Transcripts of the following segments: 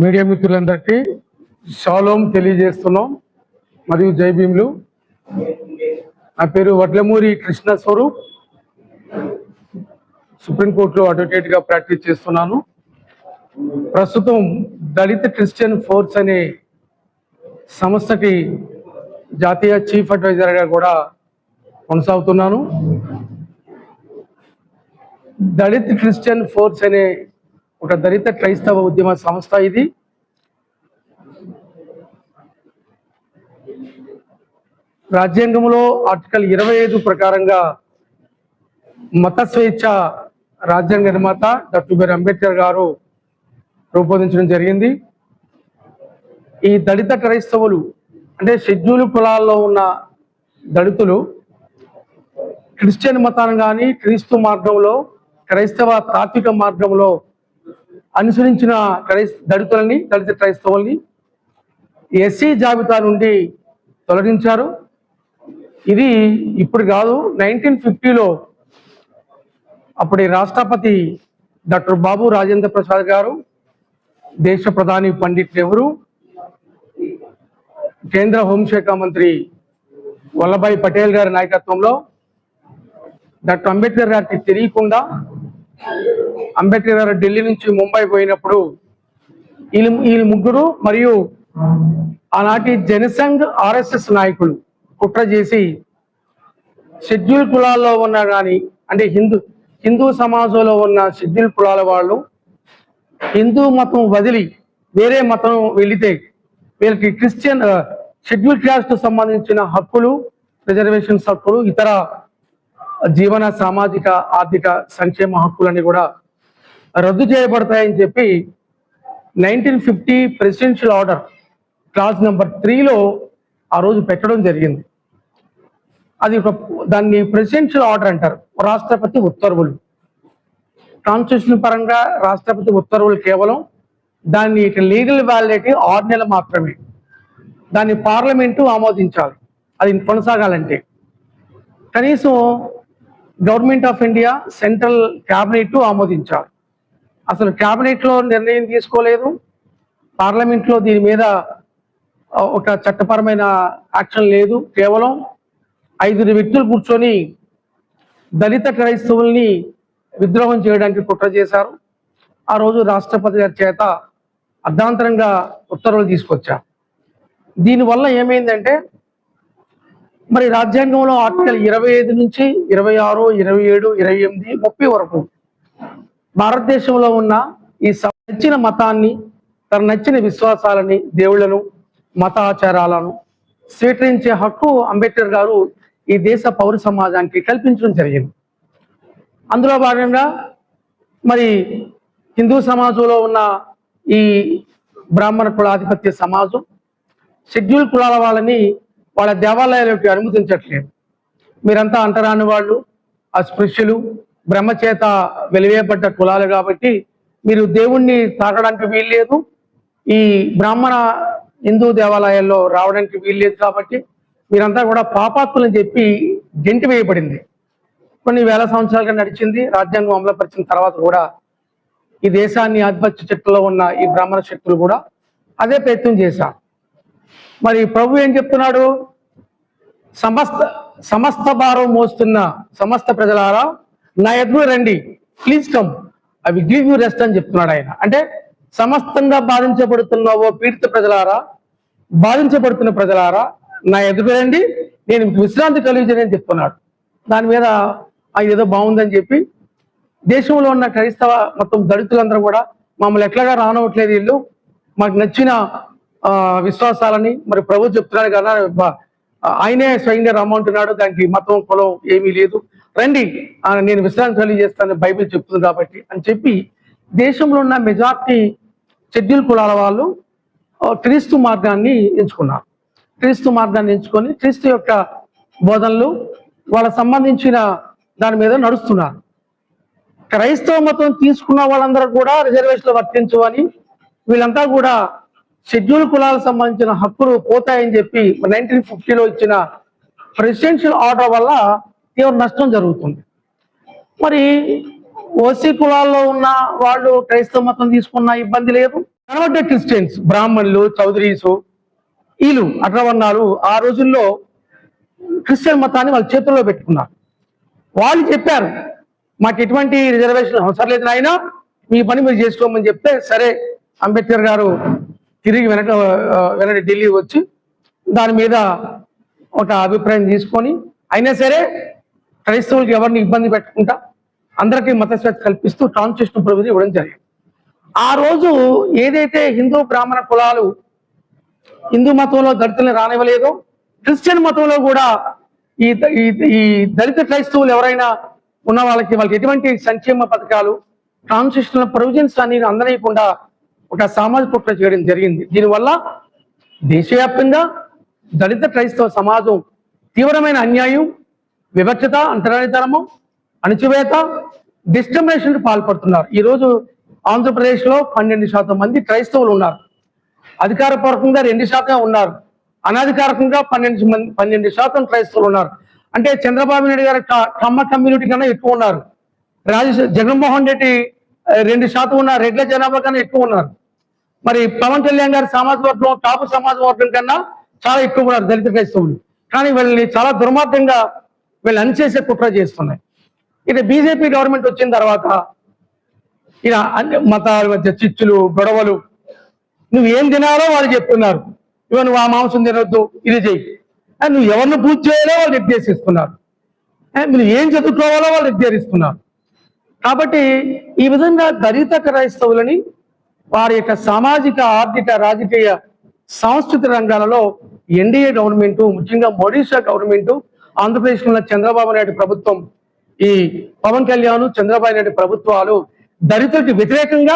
Media మిత్రులందరికీ shalom తెలియజేస్తున్నాం మరియు జై భీములు. నా పేరు వడ్లమూరి కృష్ణ స్వరూప్. సుప్రీంకోర్టులో అడ్వకేట్గా ప్రాక్టీస్ చేస్తున్నాను. ప్రస్తుతం దళిత క్రిస్టియన్ ఫోర్స్ అనే సంస్థకి జాతీయ చీఫ్ అడ్వైజర్గా కూడా కొనసాగుతున్నాను. దళిత క్రిస్టియన్ ఫోర్స్ అనే ఒక దళిత క్రైస్తవ ఉద్యమ సంస్థ ఇది. రాజ్యాంగంలో ఆర్టికల్ 25 ప్రకారంగా మత స్వేచ్ఛ రాజ్యాంగ నిర్మాత డాక్టర్ బిఆర్ అంబేద్కర్ గారు రూపొందించడం జరిగింది. ఈ దళిత క్రైస్తవులు అంటే షెడ్యూల్ కులాల్లో ఉన్న దళితులు క్రిస్టియన్ మతాన్ని కానీ క్రీస్తు మార్గంలో క్రైస్తవ తాత్విక మార్గంలో అనుసరించిన దళిత క్రైస్తవుల్ని ఎస్సీ జాబితా నుండి తొలగించారు. ఇది ఇప్పుడు కాదు, 1950లో అప్పటి రాష్ట్రపతి డాక్టర్ బాబు రాజేంద్ర ప్రసాద్ గారు, దేశ ప్రధాని పండిట్ నెహ్రూ, కేంద్ర హోంశాఖ మంత్రి వల్లభాయ్ పటేల్ గారి నాయకత్వంలో డాక్టర్ అంబేద్కర్ గారికి తెలియకుండా అంబేద్కర్ గారు ఢిల్లీ నుంచి ముంబై పోయినప్పుడు వీళ్ళు ముగ్గురు మరియు ఆనాటి జనసంఘ్ ఆర్ఎస్ఎస్ నాయకులు కుట్ర చేసి షెడ్యూల్ కులాల్లో ఉన్న కానీ అంటే హిందూ సమాజంలో ఉన్న షెడ్యూల్ కులాల వాళ్ళు హిందూ మతం వదిలి వేరే మతం వెళితే వీళ్ళకి క్రిస్టియన్ షెడ్యూల్ క్యాస్ట్ సంబంధించిన హక్కులు, రిజర్వేషన్స్ హక్కులు, ఇతర జీవన సామాజిక ఆర్థిక సంక్షేమ హక్కులన్నీ కూడా రద్దు చేయబడతాయని చెప్పి 1950 ప్రెసిడెన్షియల్ ఆర్డర్ క్లాస్ నెంబర్ 3లో ఆ రోజు పెట్టడం జరిగింది. అది దాన్ని ప్రెసిడెన్షియల్ ఆర్డర్ అంటారు, రాష్ట్రపతి ఉత్తర్వులు. కాన్స్టిట్యూషన్ పరంగా రాష్ట్రపతి ఉత్తర్వులు కేవలం దాన్ని లీగల్ వ్యాలిడిటీ 6 నెలలు మాత్రమే. దాన్ని పార్లమెంటు ఆమోదించాలి. అది కొనసాగాలంటే కనీసం government of India central cabinet ఆమోదించాలి. అసలు క్యాబినెట్లో నిర్ణయం తీసుకోలేదు, పార్లమెంట్లో దీని మీద ఒక చట్టపరమైన యాక్షన్ లేదు. కేవలం 5 వ్యక్తులు కూర్చొని దళిత క్రైస్తవుల్ని విద్రోహం చేయడానికి కుట్ర చేశారు. ఆ రోజు రాష్ట్రపతి గారి చేత అర్ధాంతరంగా ఉత్తర్వులు తీసుకొచ్చారు. దీనివల్ల ఏమైందంటే మరి రాజ్యాంగంలో ఆర్టికల్ 25 నుంచి 26, 27, 28, 30 వరకు భారతదేశంలో ఉన్న ఈ నచ్చిన మతాన్ని, తన నచ్చిన విశ్వాసాలని, దేవుళ్లను, మత ఆచారాలను స్వీకరించే హక్కు అంబేద్కర్ గారు ఈ దేశ పౌర సమాజానికి కల్పించడం జరిగింది. అందులో భాగంగా మరి హిందూ సమాజంలో ఉన్న ఈ బ్రాహ్మణ కులాధిపత్య సమాజం షెడ్యూల్ కులాల వాళ్ళని వాళ్ళ దేవాలయాలకు అనుమతించట్లేదు. మీరంతా అంటరాని వాళ్ళు, అస్పృశ్యులు, బ్రహ్మచేత వెలివేయబడ్డ కులాలు కాబట్టి మీరు దేవుణ్ణి తాకడానికి వీల్లేదు, ఈ బ్రాహ్మణ హిందూ దేవాలయాల్లో రావడానికి వీల్లేదు, కాబట్టి మీరంతా కూడా పాపాత్ములని చెప్పి గెంటి వేయబడింది. కొన్ని వేల సంవత్సరాలుగా నడిచింది. రాజ్యాంగం అమలుపరిచిన తర్వాత కూడా ఈ దేశాన్ని ఆధిపత్య శక్తుల్లో ఉన్న ఈ బ్రాహ్మణ శక్తులు కూడా అదే ప్రయత్నం చేశారు. మరి ప్రభు ఏం చెప్తున్నాడు? సమస్త భారం మోస్తున్న సమస్త ప్రజలారా నా ఎదురు రండి, please come, I will give you rest అని చెప్తున్నాడు ఆయన. అంటే సమస్తంగా బాధించబడుతున్న ఓ పీడిత ప్రజలారా, బాధించబడుతున్న ప్రజలారా నా ఎదురు రండి, నేను విశ్రాంతి కలిగించని చెప్తున్నాడు. దాని మీద ఏదో బాగుందని చెప్పి దేశంలో ఉన్న క్రైస్తవ మొత్తం దళితులందరూ కూడా మమ్మల్ని ఎట్లాగా రానవట్లేదు, వీళ్ళు మాకు నచ్చిన విశ్వాసాలని మరి ప్రభు చెప్తున్నాడు కదా, ఆయనే స్వయంగా రమ్మంటున్నాడు, దానికి మతం కులం ఏమీ లేదు, రండి నేను విశ్రాంతి కలిగజేస్తాను బైబిల్ చెప్తుంది కాబట్టి అని చెప్పి దేశంలో ఉన్న మెజార్టీ షెడ్యూల్ కులాల వాళ్ళు క్రీస్తు మార్గాన్ని ఎంచుకున్నారు. క్రీస్తు మార్గాన్ని ఎంచుకొని క్రీస్తు యొక్క బోధనలు వాళ్ళకు సంబంధించిన దాని మీద నడుస్తున్నారు. క్రైస్తవ మతం తీసుకున్న వాళ్ళందరూ కూడా రిజర్వేషన్లు వర్తించవని, వీళ్ళంతా కూడా షెడ్యూల్ కులాలకు సంబంధించిన హక్కులు పోతాయని చెప్పి 1950లో ఇచ్చిన ప్రెసిడెన్షియల్ ఆర్డర్ వల్ల తీవ్ర నష్టం జరుగుతుంది. మరి ఓసీ కులాల్లో ఉన్న వాళ్ళు క్రైస్తవ మతం తీసుకున్న ఇబ్బంది లేదు, కన్వర్టెడ్ క్రిస్టియన్స్, బ్రాహ్మణులు, చౌదరీసు, వీళ్ళు అగ్రవర్ణాలు ఆ రోజుల్లో క్రిస్టియన్ మతాన్ని వాళ్ళ చేతుల్లో పెట్టుకున్నారు. వాళ్ళు చెప్పారు, మాకు ఎటువంటి రిజర్వేషన్ అవసరం లేదు నాయన, మీ పని మీరు చేసుకోమని చెప్తే, సరే అంబేద్కర్ గారు తిరిగి వెనక ఢిల్లీ వచ్చి దాని మీద ఒక అభిప్రాయం తీసుకొని, అయినా సరే క్రైస్తవులకు ఎవరిని ఇబ్బంది పెట్టకుండా అందరికీ మత స్వేచ్ఛ కల్పిస్తూ కాన్స్టిట్యూషన్ ప్రొవిజన్ ఇవ్వడం జరిగింది. ఆ రోజు ఏదైతే హిందూ బ్రాహ్మణ కులాలు హిందూ మతంలో దళితుల్ని రానివ్వలేదో, క్రిస్టియన్ మతంలో కూడా ఈ దళిత క్రైస్తవులు ఎవరైనా ఉన్న వాళ్ళకి ఎటువంటి సంక్షేమ పథకాలు, కాన్స్టిట్యూషనల్ ప్రొవిజన్స్ అన్ని అందనీయకుండా ఒక సామాజిక కుట్ర చేయడం జరిగింది. దీనివల్ల దేశవ్యాప్తంగా దళిత క్రైస్తవ సమాజం తీవ్రమైన అన్యాయం, వివక్షత, అంటరానితనము, అణచివేత, డిస్క్రిమినేషన్ పాల్పడుతున్నారు. ఈరోజు ఆంధ్రప్రదేశ్లో 12% మంది క్రైస్తవులు ఉన్నారు. అధికారపూర్వకంగా 2% ఉన్నారు, అనధికారికంగా 12% క్రైస్తవులు ఉన్నారు. అంటే చంద్రబాబు నాయుడు గారి కమ్మ కమ్యూనిటీ కన్నా ఎక్కువ ఉన్నారు. జగన్మోహన్ రెడ్డి 2% ఉన్నారు, రెడ్ల జనాభా కన్నా ఎక్కువ ఉన్నారు. మరి పవన్ కళ్యాణ్ గారి సమాజ వర్గం, కాపు సమాజ వర్గం కన్నా చాలా ఎక్కువ ఉన్నారు దళిత క్రైస్తవులు. కానీ వీళ్ళని చాలా దుర్మార్గంగా వీళ్ళు అణిచేసే కుట్ర చేస్తున్నాయి. ఇక బీజేపీ గవర్నమెంట్ వచ్చిన తర్వాత ఇక అన్ని మతాల మధ్య చిచ్చులు, గొడవలు, నువ్వు ఏం తినాలో వాళ్ళు చెప్తున్నారు. ఇవ నువ్వు ఆ మాంసం తినొద్దు, ఇది చెయ్యి, నువ్వు ఎవరిని పూజ చేయాలో వాళ్ళు నిర్దేశిస్తున్నారు, నువ్వు ఏం చదువుకోవాలో వాళ్ళు నిర్దేశిస్తున్నారు. కాబట్టి ఈ విధంగా దళిత క్రైస్తవులని వారి యొక్క సామాజిక, ఆర్థిక, రాజకీయ, సాంస్కృతిక రంగాలలో ఎన్డీఏ గవర్నమెంట్, ముఖ్యంగా మోడీ షా గవర్నమెంట్, ఆంధ్రప్రదేశ్లో ఉన్న చంద్రబాబు నాయుడు ప్రభుత్వం, ఈ పవన్ కళ్యాణ్, చంద్రబాబు నాయుడు ప్రభుత్వాలు దళితులకు వ్యతిరేకంగా,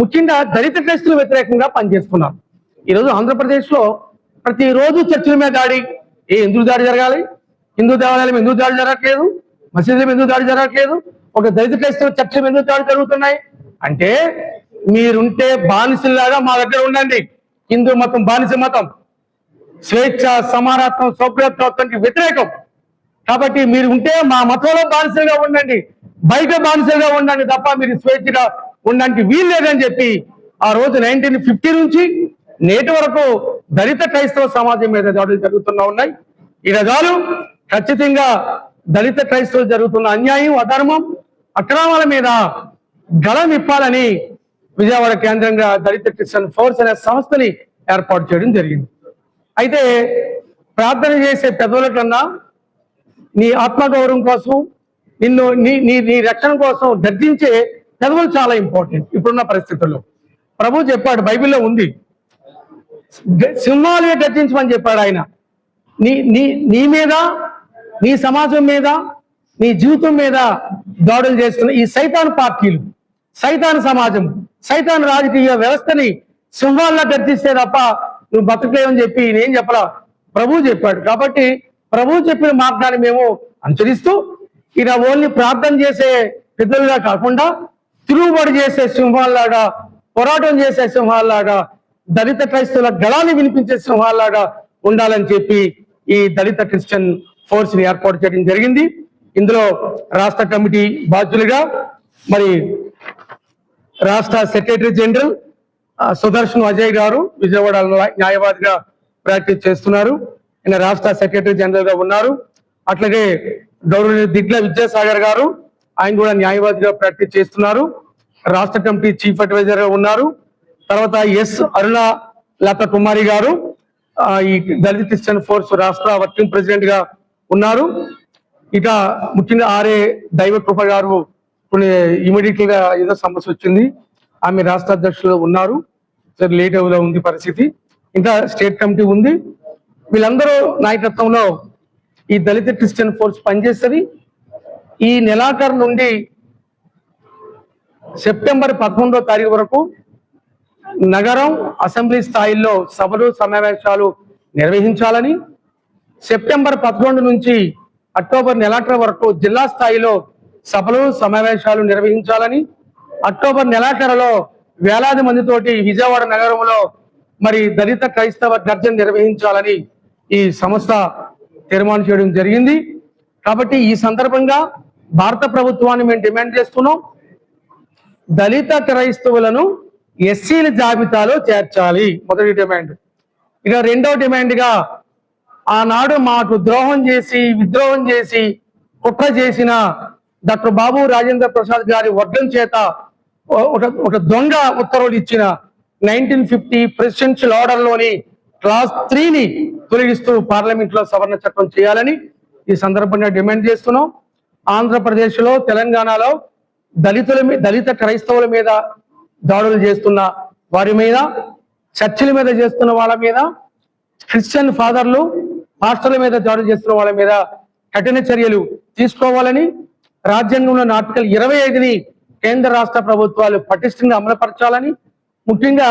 ముఖ్యంగా దళిత క్రైస్తవులకు వ్యతిరేకంగా పనిచేస్తున్నారు. ఈరోజు ఆంధ్రప్రదేశ్లో ప్రతిరోజు చర్చిల మీద దాడి, ఎందుకు దాడి జరగాలి? హిందూ దేవాలయాలు ఎందుకు దాడి జరగట్లేదు? మసీదుల ఎందుకు దాడి జరగట్లేదు? ఒక దళిత క్రైస్తవ చర్చల ఎందుకు దాడి జరుగుతున్నాయి? అంటే మీరుంటే బానిసల్లాగా మా దగ్గర ఉండండి. హిందూ మతం బానిస మతం, స్వేచ్ఛ, సమానత్వం, సౌభ్రత్వానికి వ్యతిరేకం. కాబట్టి మీరు ఉంటే మా మతంలో బానిసలుగా ఉండండి, బయట బానిసలుగా ఉండండి తప్ప మీరు స్వేచ్ఛగా ఉండడానికి వీలు లేదని చెప్పి ఆ రోజు 1950 నుంచి నేటి వరకు దళిత క్రైస్తవ సమాజం మీద దాడులు జరుగుతున్నా ఉన్నాయి. ఈ రకాలు ఖచ్చితంగా దళిత క్రైస్తవులు జరుగుతున్న అన్యాయం, అధర్మం, అక్రమాల మీద గళం ఇప్పాలని విజయవాడ కేంద్రంగా దళిత క్రిస్టియన్ ఫోర్స్ అనే సంస్థని ఏర్పాటు చేయడం జరిగింది. అయితే ప్రార్థన చేసే పెదవుల కన్నా నీ ఆత్మగౌరవం కోసం, నిన్ను నీ రక్షణ కోసం గర్జించే పెదవులు చాలా ఇంపార్టెంట్ ఇప్పుడున్న పరిస్థితుల్లో. ప్రభు చెప్పాడు, బైబిల్లో ఉంది, సింహాలుగా గర్జించమని చెప్పాడు ఆయన. నీ మీద, నీ సమాజం మీద, నీ జీవితం మీద దాడులు చేస్తున్న ఈ సైతాన్ పార్టీలు, సైతాన్ సమాజం, సైతాన్ రాజకీయ వ్యవస్థని సింహాల్లా గర్జిస్తే తప్ప నువ్వు బతకలేవని చెప్పి నేనేం చెప్పలా, ప్రభు చెప్పాడు. కాబట్టి ప్రభు చెప్పిన మార్గాన్ని మేము అనుసరిస్తూ ఇలా ఓన్లీ ప్రార్థన చేసే పెద్దలుగా కాకుండా తిరుగుబడి చేసే సింహాల్లాగా, పోరాటం చేసే సింహాల్లాగా, దళిత క్రైస్తవుల గళాన్ని వినిపించే సింహాల్లాగా ఉండాలని చెప్పి ఈ దళిత క్రిస్టియన్ ఫోర్స్ ని ఏర్పాటు చేయడం జరిగింది. ఇందులో రాష్ట్ర కమిటీ బాధ్యులుగా మరి రాష్ట్ర సెక్రటరీ జనరల్ సుదర్శన్ అజయ్ గారు విజయవాడ న్యాయవాదిగా ప్రాక్టీస్ చేస్తున్నారు. ఆయన రాష్ట్ర సెక్రటరీ జనరల్ గా ఉన్నారు. అట్లాగే గౌరవనీయ దిగ్ల విద్యాసాగర్ గారు, ఆయన కూడా న్యాయవాదిగా ప్రాక్టీస్ చేస్తున్నారు. రాష్ట్ర కమిటీ చీఫ్ అడ్వైజర్ గా ఉన్నారు. తర్వాత ఎస్ అరుణ లత కుమారి గారు ఈ దళిత క్రిస్టియన్ ఫోర్స్ రాష్ట్ర వర్కింగ్ ప్రెసిడెంట్ గా ఉన్నారు. ఇక ముఖ్యంగా ఆర్ఏ దైవ కృప గారు కొన్ని ఇమీడియట్ గా ఏదో సమస్య వచ్చింది, ఆమె రాష్ట్ర అధ్యక్షులు ఉన్నారు. సరే లేట్ అవులో ఉంది పరిస్థితి. ఇంకా స్టేట్ కమిటీ ఉంది. వీళ్ళందరూ నాయకత్వంలో ఈ దళిత క్రిస్టియన్ ఫోర్స్ పనిచేస్తుంది. ఈ నెలాఖరు నుండి సెప్టెంబర్ 11వ తారీఖు వరకు నగరం, అసెంబ్లీ స్థాయిల్లో సభలు, సమావేశాలు నిర్వహించాలని, సెప్టెంబర్ 11 నుంచి అక్టోబర్ నెలాఖరు వరకు జిల్లా స్థాయిలో సభలు, సమావేశాలు నిర్వహించాలని, అక్టోబర్ నెలాఖరులో వేలాది మందితోటి విజయవాడ నగరంలో మరి దళిత క్రైస్తవ గర్జన నిర్వహించాలని ఈ సంస్థ తీర్మానం చేయడం జరిగింది. కాబట్టి ఈ సందర్భంగా భారత ప్రభుత్వాన్ని మేము డిమాండ్ చేస్తున్నాం, దళిత క్రైస్తవులను ఎస్సీల జాబితాలో చేర్చాలి, మొదటి డిమాండ్. ఇక రెండో డిమాండ్గా ఆనాడు మాకు విద్రోహం చేసి కుట్ర చేసిన డాక్టర్ బాబు రాజేంద్ర ప్రసాద్ గారి వర్గం చేత ఒక దొంగ ఉత్తర్వులు ఇచ్చిన 1950 ప్రెసిడెన్షియల్ ఆర్డర్ లోని క్లాస్ 3ని తొలగిస్తూ పార్లమెంట్ లో సవరణ చట్టం చేయాలని ఈ సందర్భంగా డిమాండ్ చేస్తున్నాం. ఆంధ్రప్రదేశ్ లో, తెలంగాణలో దళిత క్రైస్తవుల మీద దాడులు చేస్తున్న వారి మీద, చర్చిల మీద చేస్తున్న వాళ్ళ మీద, క్రిస్టియన్ ఫాదర్లు పాస్టర్ల మీద దాడులు చేస్తున్న వాళ్ళ మీద కఠిన చర్యలు తీసుకోవాలని, రాజ్యాంగంలోని ఆర్టికల్ 25ని కేంద్ర రాష్ట్ర ప్రభుత్వాలు పటిష్టంగా అమలుపరచాలని, ముఖ్యంగా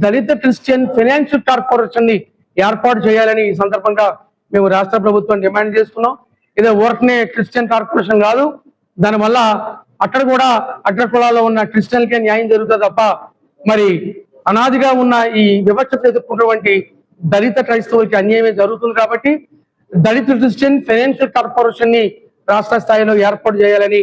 దళిత క్రిస్టియన్ ఫైనాన్షియల్ కార్పొరేషన్ ని ఏర్పాటు చేయాలని ఈ సందర్భంగా మేము రాష్ట్ర ప్రభుత్వం డిమాండ్ చేస్తున్నాం. ఇదే ఊరకనే క్రిస్టియన్ కార్పొరేషన్ కాదు, దానివల్ల అక్కడ కూడా అగ్ర కులాల్లో ఉన్న క్రిస్టియన్కే న్యాయం జరుగుతుంది తప్ప మరి అనాదిగా ఉన్న ఈ వివక్షత ఎదుర్కొన్నటువంటి దళిత క్రైస్తవులకి అన్యాయమే జరుగుతుంది. కాబట్టి దళిత క్రిస్టియన్ ఫైనాన్షియల్ కార్పొరేషన్ ని రాష్ట్ర స్థాయిలో ఏర్పాటు చేయాలని